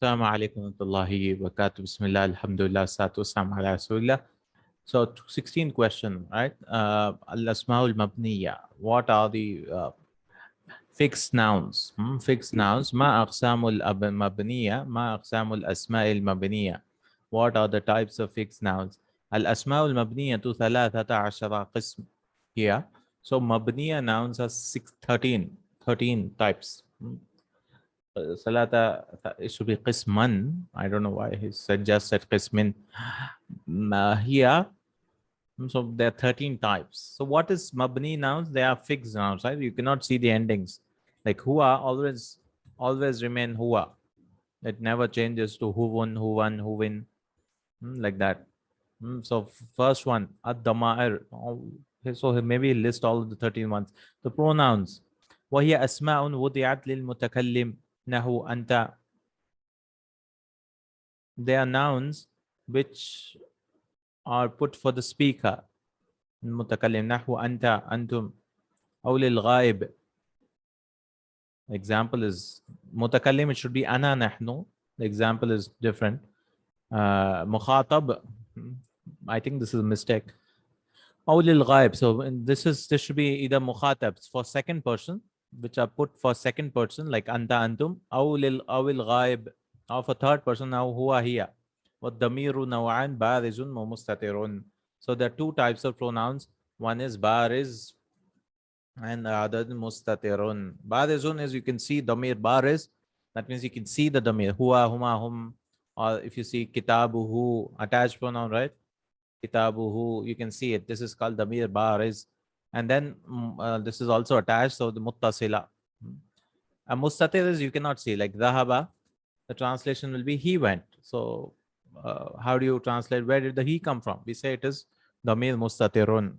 Assalamu alaikum wa rahmatullahi wa barakatuh. Bismillah, alhamdulillah, salatu wassalamu ala rasulillah. So 16 question, right? Al-asma'ul mabniya. What are the fixed nouns? Fixed nouns. Ma aqsamul mabniya, ma aqsamul asma'il mabniya. What are the types of fixed nouns? Al-asma'ul mabniya tu thalathata ashara qism here. So mabniya nouns are 13 types. Salata, it should be qisman. I don't know why he suggested qismin. Here, so there are 13 types. So what is mabni nouns? They are fixed nouns, right? You cannot see the endings. Like huwa always remain huwa. It never changes to huvun, huwan, huvin, like that. So first one, ad-dama'ir. So maybe list all of the 13 ones. The pronouns. وهي أسماء وضعت للمتكلم نحو أنت. They are nouns which are put for the speaker. المتكلم نحو أنت أنتم أو للغائب. Example is متكلم, it should be أنا نحن. The example is different. مخاطب, I think this is a mistake. أو للغائب. So this should be either مخاطب for second person, which are put for second person like أنت أنتم, أو الغائب, or for third person أو هو هي. والضمير نوعان بارز ومستتر. So there are two types of pronouns. One is bariz and the other is mustatirun. Barizun is you can see damir bariz. That means you can see the damir. Huwa, huma, hum. Or if you see kitabuhu, attached pronoun, right? Kitabuhu, you can see it. This is called damir bariz. And then this is also attached, so the muttasila. A mustatir is you cannot see, like dhahaba. The translation will be he went. So how do you translate? Where did the he come from? We say it is damir mustatirun.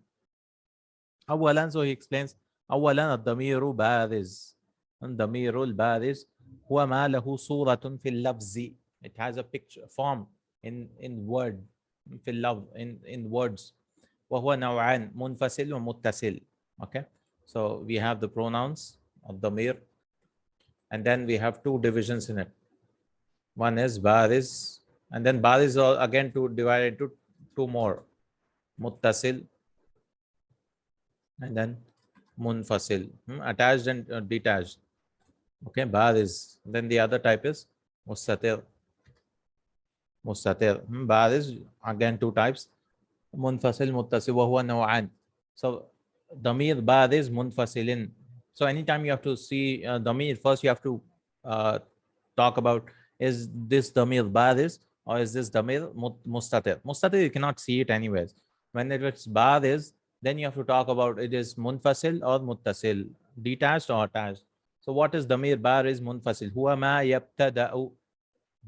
أولا, so he explains, أولا الضمير بارز. الضمير البارز هو ما له صورة في اللفظ. It has a picture form in word, في اللفظ, in words. وهو نوعان منفصل ومتصل. Okay, so we have the pronouns of ضمير, and then we have two divisions in it. One is bariz, and then bariz again to divide into two more, muttasil and then munfasil, attached and detached. Okay, bariz. Then the other type is mustatir. Bariz, again two types, munfasil, muttasil, wa huwa naw'an. So damir bariz munfasilin. So anytime you have to see damir, first you have to talk about, is this damir bariz or is this damir mustatir? Mustatir, you cannot see it anyways. When it's bariz, then you have to talk about it is munfasil or muttasil, detached or attached. So what is damir bariz munfasil? Huwa ma yabtada'u.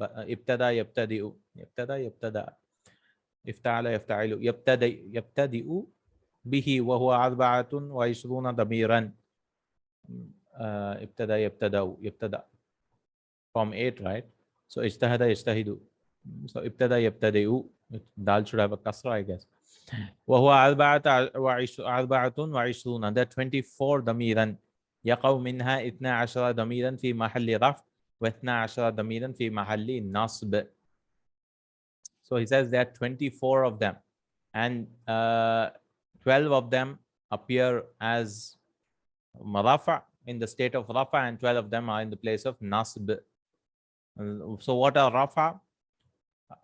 ابتدى يبتدئ. يبتدى يبتدأ. افتعل يفتعل. يبتدئ به وهو 24 ضميرا. ابتدى يبتدأ. يبتدأ from 8, right? So اجتهد يجتهد. So ابتدى يبتدئ. Dal should have a kasra, I guess. وهو 24. There are 24 ضميرا. يقع منها 12 ضميرا في محل رفع و12 ضميرا في محل نصب. So he says there are 24 of them, and 12 of them appear as rafa, in the state of rafa, and 12 of them are in the place of nasb. So what are rafa?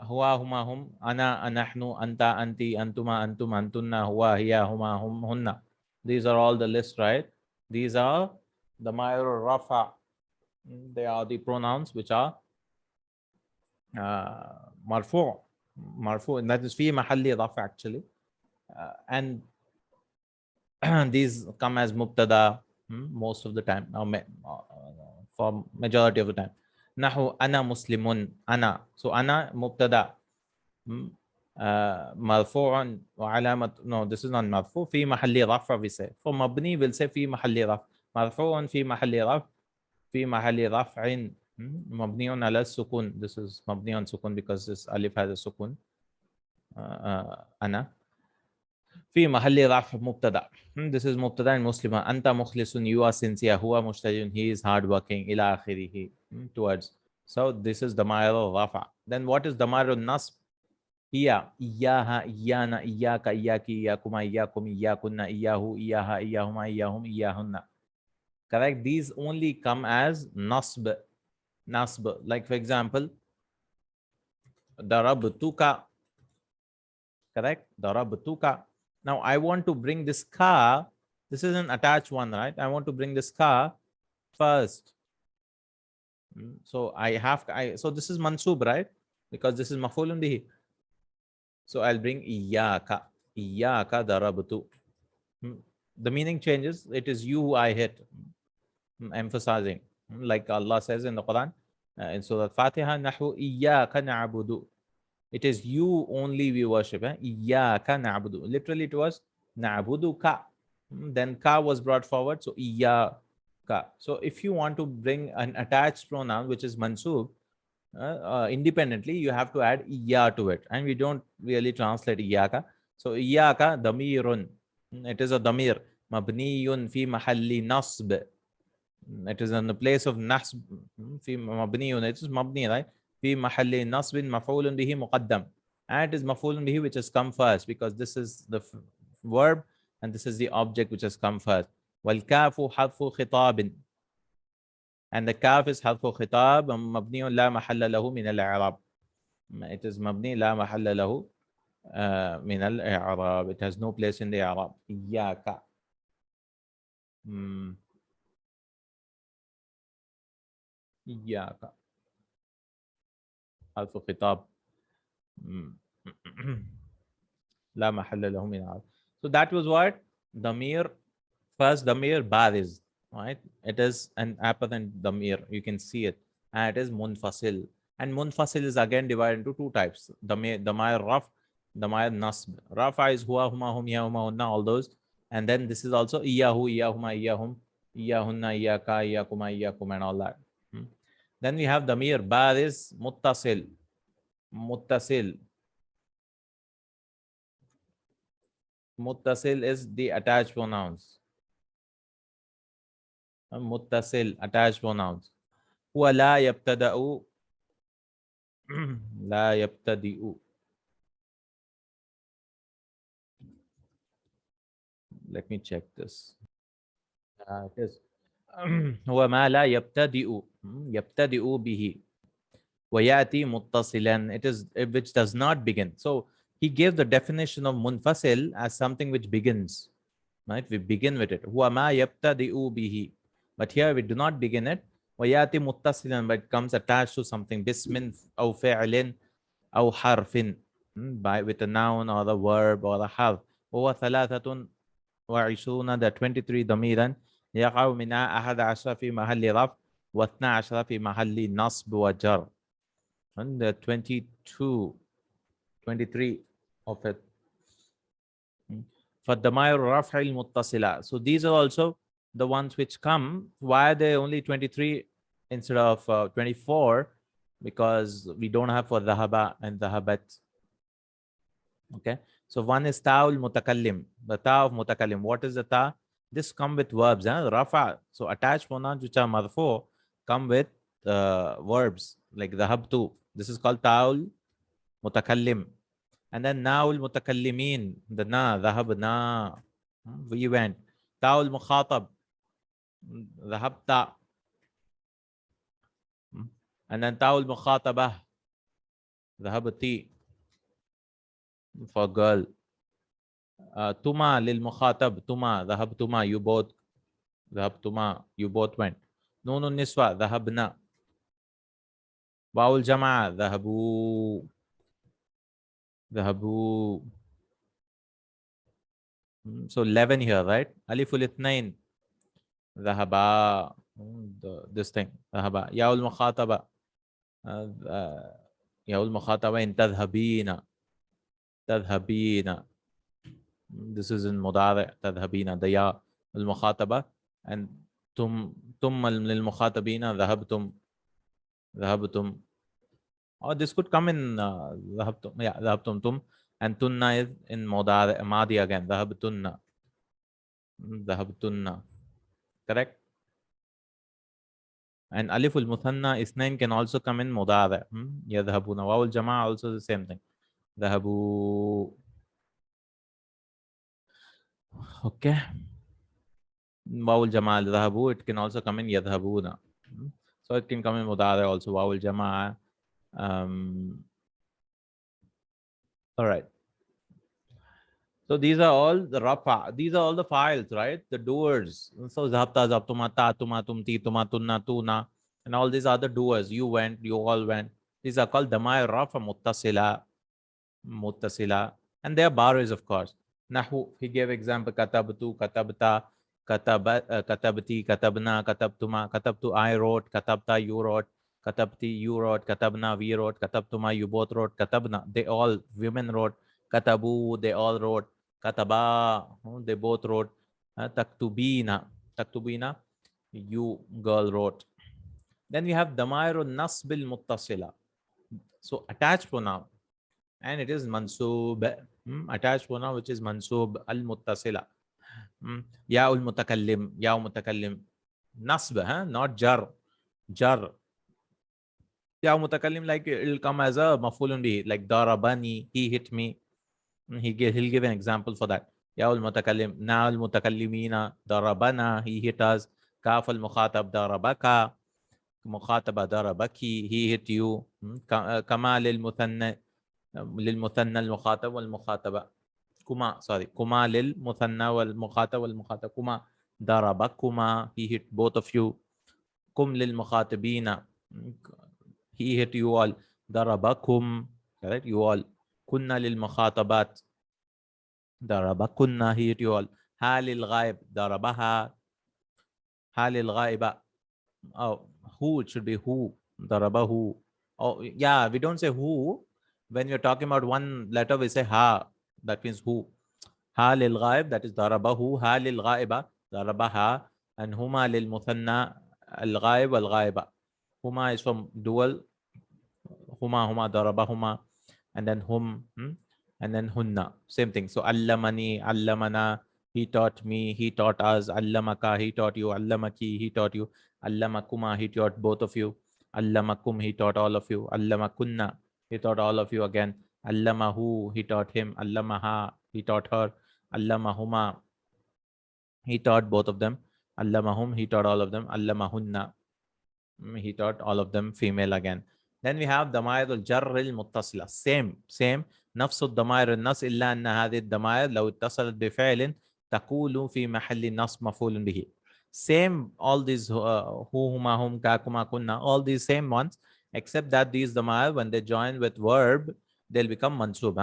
Huwa, huma, hum, ana, anahnu, anta, anti, antuma, antum, antunna, huwa, hiya, huma, hum, hunna. These are all the list, right? These are the Mayur Rafa. They are the pronouns which are marfu. Marfu, and that is fi mahalli rafa actually. And these come as mubtada most of the time, for majority of the time. Nahu ana muslimun, ana. So ana mubtada. مرفوع وعلامة, no, this is not مرفوع, في محل رفع we say. For مبني we'll say في محل رفع. مرفوع في محل رفع. في محل رفع مبني على السكون. This is مبني on سكون because this alif has a سكون. أنا في محل رفع مبتدأ. This is مبتدأ مسلمة. أنت مخلص, you are sincere. هو مجتهد, he is hardworking. إلى آخره, towards. So this is Damir al-Rafa. Then what is Damir al-Nasb? Iya, iyaha, iyana, iyaka, iyaki, iyakuma, iyakum, iyakunna, iyahu, iyaha, iyahuma, iyahum, iyahunna. Correct? These only come as nasb. Nasb. Like for example, darabtuka. Correct? Darabtuka. Now I want to bring this ka. This is an attached one, right? I want to bring this ka first. So I have, so this is mansub, right? Because this is maf'ulun bihi. So I'll bring iyaka. Iyaka darabtu. The meaning changes. It is you who I hit. Emphasizing. Like Allah says in the Quran, in Surah Fatiha, Nahu iyaka na'budu. It is you only we worship. Iyaka na'budu. Literally it was na'budu ka. Then ka was brought forward. So iyaka. So if you want to bring an attached pronoun which is mansub, independently, you have to add iya to it. And we don't really translate iyaka. So iyaka damirun. It is a damir. Mabniyun fi mahalli nasb. It is in the place of nasb. Fi mabniyun. It is mabni, right? Fi mahalli nasbin maf'ulun bihi muqaddam. And it is maf'ulun bihi which has come first because this is the verb and this is the object which has come first. Wal kafu hadfu khitabin. And the kaf is hadfu khitab mabni la mahalla lahu min al-i'rab. It is mabni la mahalla lahu min al-i'rab. It has no place in the i'rab. Iyaka. Iyaka. حرف خطاب لا محل له من العرب. So that was what damir, first damir bariz, right? It is an apparent damir, you can see it, and it is munfasil. And munfasil is again divided into two types: damir raf, damir nasb. Rafa is huwa, huma, hum, ya, huma, hunna, all those, and then this is also iyahu, iyahuma, iyahum, iyahunna, iyaka, iyakuma, iyakum, and all that. Then we have damir bariz muttasil. Muttasil. Muttasil is the attached pronouns. Muttasil, attached pronouns. هو لا يبتدأ لا يبتدئ. Let me check this. It is هو ما لا يبتدئ يبتدئ به ويأتي متصلا. It is which does not begin. So he gave the definition of munfasil as something which begins. Right? We begin with it. هو ما يبتدئ به. But here we do not begin it. ويأتي متصلا, but it comes attached to something. باسم أو فعل أو حرف. By with a noun or the verb or the harf. وهو 23, the 23 ضميرا يقع منها 11 في محل رفع و12 في محل نصب وجر. And the 22, 23 of it. فالضمائر الرفع المتصلة. So these are also the ones which come. Why are they only 23 instead of 24? Because we don't have for dhahaba and dhahabat. Okay. So one is ta'ul mutakallim. The ta of mutakallim. What is the ta? This come with verbs. Rafa. So attached pronouns which are marfu come with verbs like dhahabtu. This is called ta'ul mutakallim. And then na'ul mutakallimin. The na, dhahabna. We went. Ta'ul mukhatab. Dhahabta. And then ta'ul mukhatabah. Dhahabti. For girl. Tuma lil mukhatab. Tuma. Dhahabtuma. You both. Dhahabtuma. You both went. Nunun niswa. Dhahabna. Waul jama'a. Dhahabu. Dhahabu. So 11 here, right? Aliful ithnain. Dhahaba. This thing. Dhahaba. Yaul mukhataba. Yaul mukhataba in tadhabina. Tadhabina. This is in mudari. Tadhabina. The ya al mukhataba. And tum lil mukhatabina. Dhahabtum. Dhahabtum. Or this could come in dhahabtum. Yeah, dhahabtum tum. And tunna is in mudari. Madi again. Dhahabtunna. Dhahabtunna. Correct? And alif al-muthanna ithnain can also come in mudari. Yadhabuna. Waw al-jama'a also the same thing. Dhahabu. Okay. Waw al-jama'a dhahabu. It can also come in yadhabuna. So it can come in mudari also. Waw al-jama'a. All right. So these are all the rafa. These are all the files, right? The doers. So zapta, zaptuma, ta, tuma, tumti, tuma, tunna, tuna. And all these are the doers. You went, you all went. These are called damai rafa muttasila. Muttasila. And they are baris, of course. Nahu, he gave example katabtu, katabta, katabti, katabna, katabtuma, katabtu, I wrote, katabta, you wrote, katabti, you wrote, katabna, we wrote, katabtuma, you both wrote, katabna, they all, women wrote, katabu, they all wrote, kataba, they both wrote, taktubina, taktubina, you girl wrote. Then we have damairu nasbil muttasila. So attached pronoun. And it is mansoob. Attached pronoun which is mansoob al muttasila. Ya ul mutakallim, ya mutakallim. Nasb, not jar. Jar. Ya mutakallim, like it'll come as a mafulun bihi, like darabani, he hit me. He'll give an example for that. Ya ul mutakallim, na al mutakallimina, darabana, he hit us. Kaf al mukhatab, darabaka. مخاطبة ضربك, he hit you. كما للمثنى المخاطب والمخاطبة. كما للمثنى والمخاطب والمخاطب. كما ضربكما, he hit both of you. كم للمخاطبين, he hit you all. ضربكم, correct, you all. كنا للمخاطبات, ضربكنا, he hit you all. ها للغائب, ضربها. ها للغائبة. Oh, who, it should be who. Darabahu. Oh, yeah, we don't say who. When you're talking about one letter, we say ha. That means who. Ha lil ghaib, that is darabahu. Ha lil ghaiba, darabaha. And huma lil muthanna, al ghaib wal ghaiba. Huma is from dual. Huma, darabahuma. And then and then hunna. Same thing. So allamani, allamana. He taught me, he taught us. Allamaka, he taught you. Allamaki, he taught you. Allamakuma, he taught both of you. Allamakum, he taught all of you. Allamakunna, he taught all of you again. Allamahu, he taught him. Allamaha, he taught her. Allamahuma, he taught both of them. Allamahum, he taught all of them. Allamahunna, he taught all of them female again. Then we have damair al-jarr al-muttasila. Same. نفس الضمائر النص إلا أن هذه الضمائر لو اتصلت بفعل تكون في محل نصب مفعول به. Same, all these who, huma, hum, ka, kuma, kunna, all these same ones, except that these damair, when they join with verb, they'll become mansub.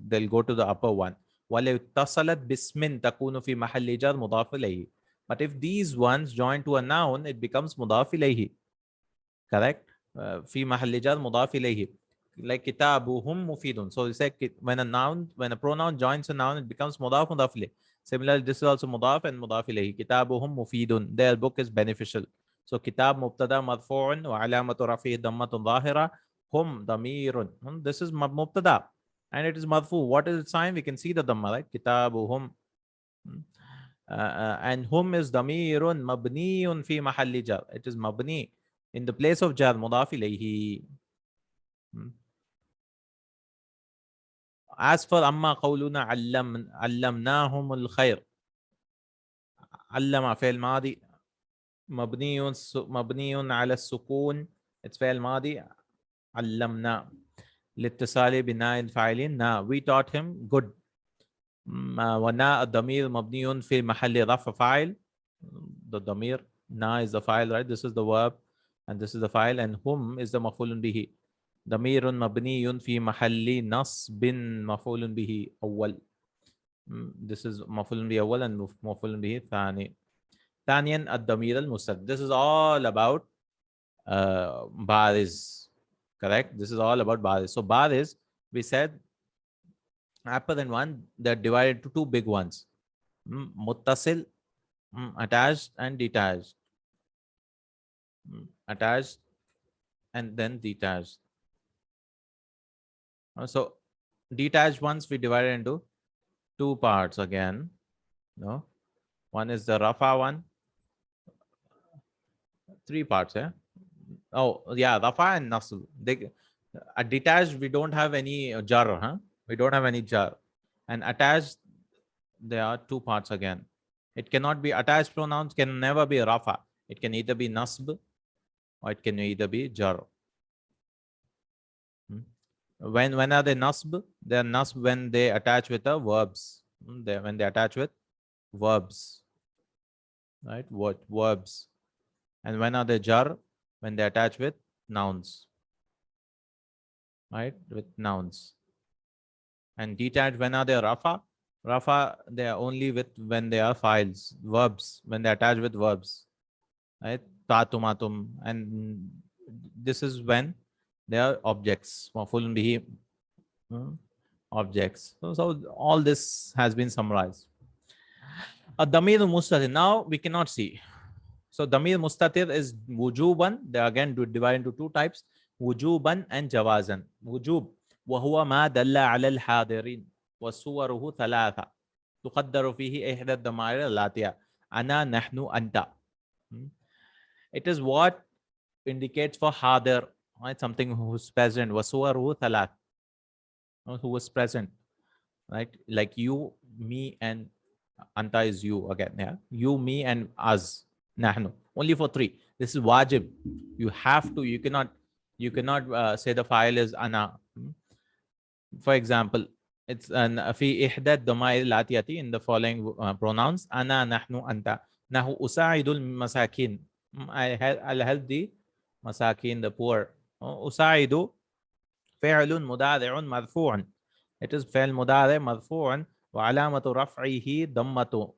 They'll go to the upper one. ولو اتصلت باسم تكون في محل جر مضاف إليه. But if these ones join to a noun, it becomes مضاف إليه. Correct? في محل جر مضاف إليه. Like كتابهم مفيد. So we say when a pronoun joins a noun, it becomes مضاف مضاف إليه. Similarly, this is also مضاف and مضاف إليه. كتابهم مفيد. Their book is beneficial. So كتاب مبتدا مرفوع وعلامة رفعه ضمة ظاهرة. هم ضمير. This is مبتدا and it is مرفوع. What is its sign? We can see the dhamma, right? كتابهم. And hum is ضمير مبني في محل جر. It is مبني in the place of jar, مضاف إليه. As for أما قولنا علمناهم الخير. علم فعل ماضي مبني على السكون. It's فعل ماضي. علمنا لاتصال بناء الفاعلين. نا, we taught him good. ونا الضمير مبني في محل رفع فاعل. The ضمير na is the file, right? This is the verb and this is the file, and hum is the مفعول به. ضمير مبني في محل نصب مفعول به أول. This is مفعول به أول and مفعول به ثاني. ثانيا الضمير المستتر. This is all about baris. Correct? This is all about baris. So baris, we said upper and one, they're divided into two big ones. Muttasil, attached and detached. Attached and then detached. So detached ones we divided into two parts again. No, one is the rafa one. Three parts, yeah. Oh, yeah, rafa and nasb. A detached, we don't have any jar, huh? We don't have any jar. And attached, there are two parts again. It cannot be attached pronouns, can never be rafa. It can either be nasb or it can either be jar. Hmm? When are they nasb? They are nasb when they attach with the verbs. When they attach with verbs, right? What verbs? And when are they jar? When they attach with nouns, right? With nouns. And detached, when are they rafa? Rafa, they are only with when they are files, verbs, when they attach with verbs, right? Tatumatum, and this is when they are objects. Maf'ulun bihi, objects. So all this has been summarized. A damir mustatir. Now we cannot see. So damir mustatir is wujuban. They are again divided into two types: wujuban and jawazan. Wujub وهو ما دل على الحاضرين وصوره ثلاثة تقدر فيه إحدى الضمائر الآتية أنا نحن أنت. It is what indicates for hadir, right? Something who's present. وصوره ثلاث, who was present, right? Like you, me, and anta is you again. Yeah, you, me, and us. Nahnu. Only for three. This is wajib. You have to. You cannot. You cannot say the file is ana. For example, it's an في إحدى الضمائر الآتية in the following pronouns أنا نحن أنت. نحن أساعد المساكين. I'll help the مساكين, the poor. أساعد فعل مضارع مرفوع. It is فعل مضارع مرفوع وعلامة رفعه ضمة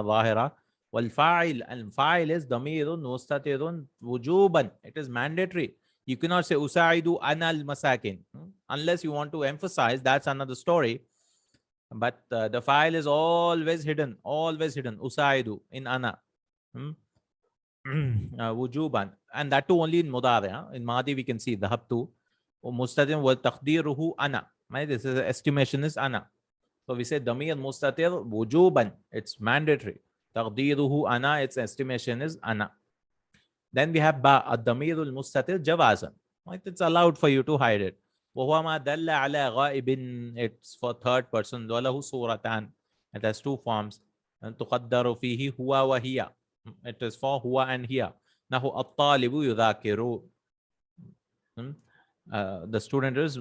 ظاهرة. والفاعل, الفاعل is ضمير مستتر وجوبا. It is mandatory. You cannot say أساعد أنا المساكين unless you want to emphasize. That's another story. But the file is always hidden. Always hidden. أساعد in أنا. wujuban, and that too only in mudari. In madi we can see dhahabtu mustatir wa taqdiruhu ana, right? This is estimation is ana. So we say damir mustatir wujuban, it's mandatory. Taqdiruhu ana, its estimation is ana. Then we have ba ad-damirul mustatir jawazan, right? It's allowed for you to hide it. وهو ما دل على غائب, it's for third person. وله صورتان, it has two forms. and تقدر فيه هو وهي, it is for huwa and here. Nahu at-talibu yudhakiru. The student is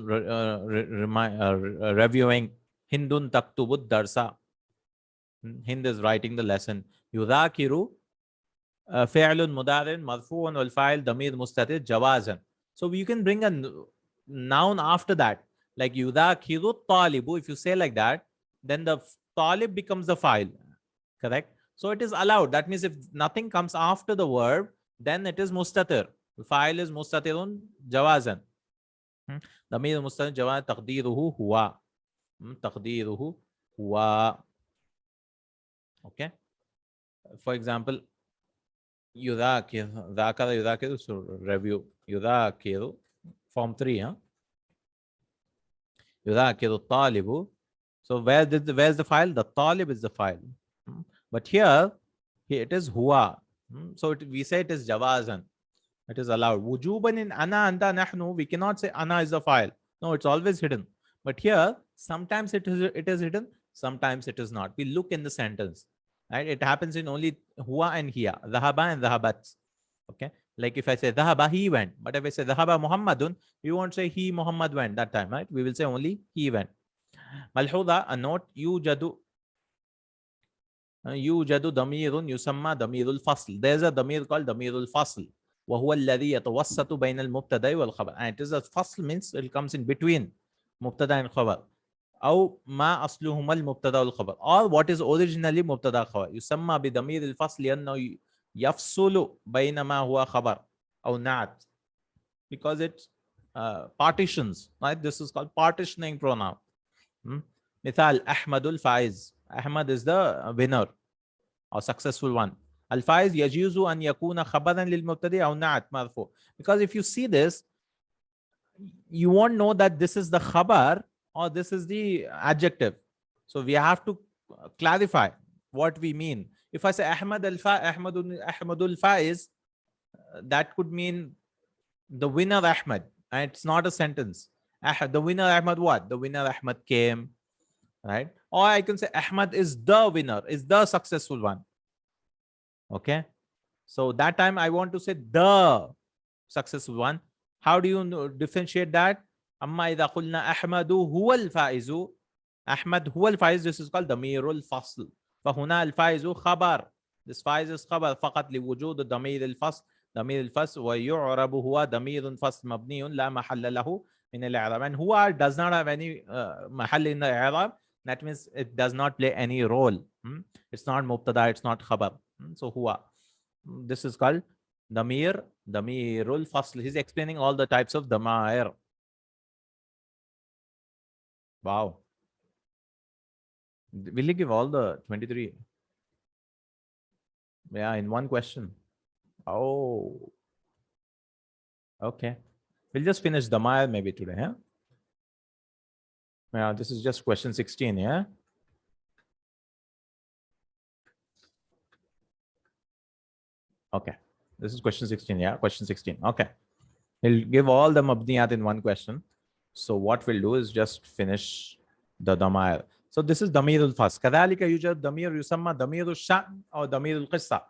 reviewing. Hindun taktubud darsa. Hind is writing the lesson. Yudhakiru fi'lun mudarin marfu'un wal fa'il damir mustatir jawazan. So you can bring a noun after that, like yudhakiru talibu. If you say like that, then the talib becomes the file. Correct? So it is allowed. That means if nothing comes after the verb, then it is mustatir. The file is mustatirun jawazan. Damir mustatir jawaz taqdiruhu huwa. Taqdiruhu huwa. Okay. For example, yudhakir, dhakara yudhakir, so review. Yudhakiru, form 3, huh? Yudhakiru talibu. So where's the file? The talib is the file. But here it is huwa. So we say it is jawazan. It is allowed. Wujuban in ana, anta, nahnu, we cannot say ana is the file. No, it's always hidden. But here, sometimes it is hidden, sometimes it is not. We look in the sentence. Right? It happens in only huwa and hiya. Dhahaba and dhahabat. Okay. Like if I say dhahaba, he went. But if I say dhahaba Muhammadun, we won't say he Muhammad went that time, right? We will say only he went. Malhuda, a note, يوجد ضمير يسمى ضمير الفصل. There's a ضمير called ضمير الفصل وهو الذي يتوسط بين المبتدا والخبر. And it is a فصل, means it comes in between مبتدا and خبر. أو ما أصلهما المبتدا والخبر, or what is originally مبتدا خبر. يسمى بضمير الفصل لأنه يفصل بين ما هو خبر أو نعت, because it partitions, right? This is called partitioning pronoun. مثال أحمد الفائز. Ahmad is the winner or successful one. Al-Faiz yajuzu an yakuna khabaran lil mubtadi aw na'at marfu. Because if you see this, you won't know that this is the khabar or this is the adjective. So we have to clarify what we mean. If I say Ahmadul Faiz, that could mean the winner Ahmed. And it's not a sentence. The winner Ahmed what? The winner Ahmed came, right? Or I can say Ahmed is the winner, is the successful one. Okay. So that time I want to say the successful one. How do you differentiate that? Amma idha qulna Ahmadu huwa al-faizu. Ahmad huwa al-faiz. This is called damir al-fasl. فهنا الفائز خبر. This faiz is خبر فقط لوجود ضمير الفصل. ضمير الفصل ويعرب هو ضمير فصل مبني لا محل له من الإعراب. And huwa does not have any محل in the إعراب. That means it does not play any role. It's not mubtada, it's not khabar. So huwa. This is called damir, damirul fasl. He's explaining all the types of damair. Wow. Will he give all the 23? Yeah, in one question. Oh. Okay. We'll just finish damair maybe today, huh? Yeah, this is just question 16, yeah? Okay. This is question 16, yeah? Question 16. Okay. He'll give all the mabniyat in one question. So what we'll do is just finish the damair. So this is damirul fas. كذلك يوجد damir يسمى damir الشأن or damir القصة.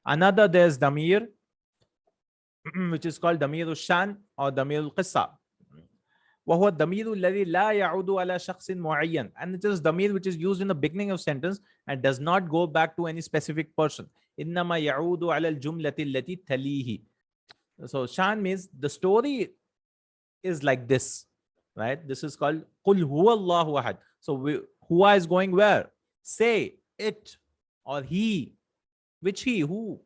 Another there's damir which is called damir الشأن or damir القصة. وهو الضمير الذي لا يعود على شخص معين. And it is damir which is used in the beginning of sentence and does not go back to any specific person. إنما يعود على الجملة التي تليه. So Sha'n means the story is like this, right? This is called قُلْ هُوَ اللَّهُ أَحَدٌ. So huwa is going where? Say it or he. Which he? Who?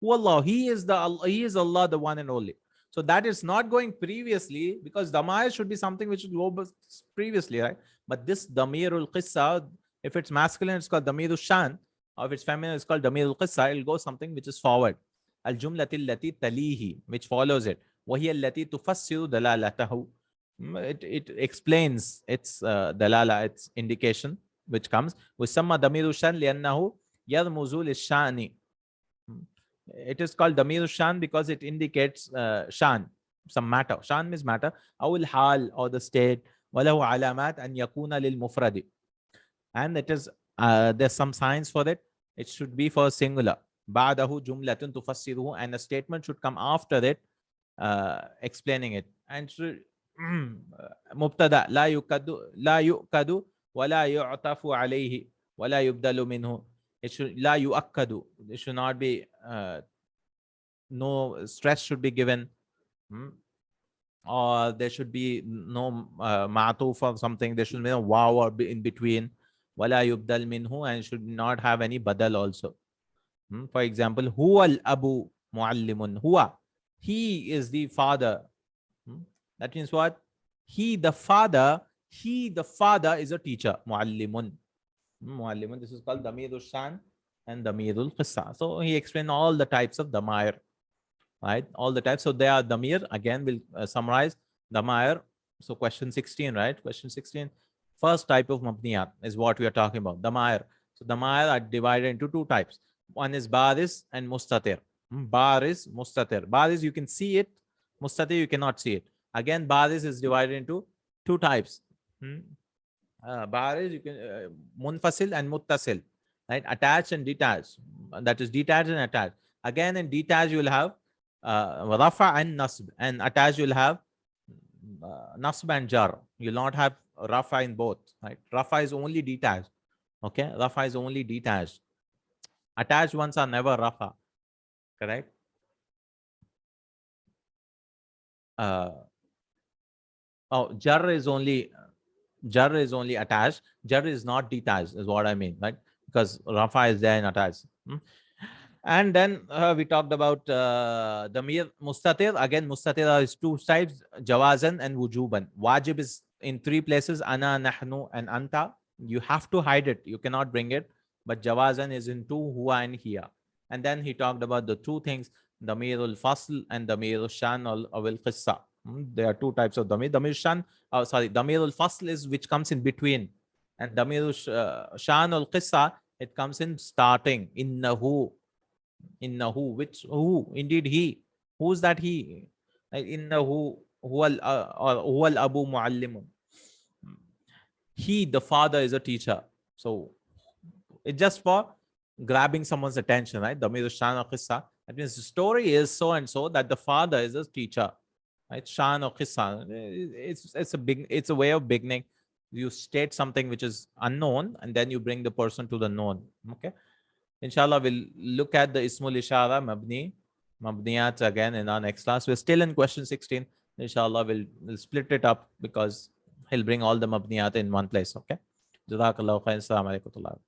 Who Allah? He is Allah, the one and only. So that is not going previously because damir should be something which should go previously, right? But this damirul qissa, if it's masculine, it's called damirul shan, or if it's feminine, it's called damirul qissa. It'll go something which is forward. Al jumlati allati talihi, which follows it. Wahiya allati tufassiru dalalatahu. It explains its dalala, its indication, which comes. Wasamma damiru shan liannahu yarmuzu lishani. It is called damir shan because it indicates shan, some matter. Shan means matter. Aw al-hal, or the state. Walahu alamat an yakuna lil mufradi. And it is there's some signs for it. It should be for singular. Ba'dahu jumlatun tufassiruhu, and a statement should come after it, explaining it. And mubtada la yu'kadu wa la yu'tafu alayhi wa la yubdalu minhu. It should la yu'akkadu. It should not be no stress should be given, or there should be no ma'tuf or something. There should be no waw or in between. Wala yubdal minhu, and should not have any badal also. For example, huwa al-abu muallimun. Huwa, he is the father. That means what? He the father is a teacher. Muallimun. Muallimun. This is called damirul shan and damirul qissa. So he explained all the types of damair, right? All the types. So they are damir. Again, we'll summarize damair. So question 16, right? Question 16. First type of mabniyat is what we are talking about. Damair. So damair are divided into two types. One is baris and mustatir. Baris, mustatir. Baris, you can see it. Mustatir, you cannot see it. Again, baris is divided into two types. Baris, you can munfasil and muttasil, right? Attached and detached. That is detached and attached. Again, in detached you will have rafa and nasb, and attached you will have nasb and jar. You will not have rafa in both, right? Rafa is only detached. Okay, rafa is only detached. Attached ones are never rafa, correct? Jar is only attached. Jar is not detached, is what I mean, right? Because rafa is there and attached. And then we talked about damir mustatir. Again, mustatir is two types: jawazan and wujuban. Wajib is in three places: ana, nahnu, and anta. You have to hide it. You cannot bring it. But jawazan is in two: huwa and hiya. And then he talked about the two things: damirul fasl and damirul shan or al qissa. There are two types of damir. Damirul fasl is which comes in between, and damirul shan or qissa, it comes in starting. Innahu, which who? Indeed he. Who's that he? Like, innahu huwa al-abu muallimun. He, the father, is a teacher. So it's just for grabbing someone's attention, right? Damir Sha'n or Qissa. That means the story is so and so that the father is a teacher, right? Sha'n or Qissa. It's a way of beginning. You state something which is unknown, and then you bring the person to the known. Okay. Inshallah, we'll look at the Ismul Ishara, Mabniyaat again in our next class. We're still in question 16. Inshallah, we'll split it up because he'll bring all the Mabniyaat in one place. Okay. Jazakallahu Khair. Assalamu alaikum.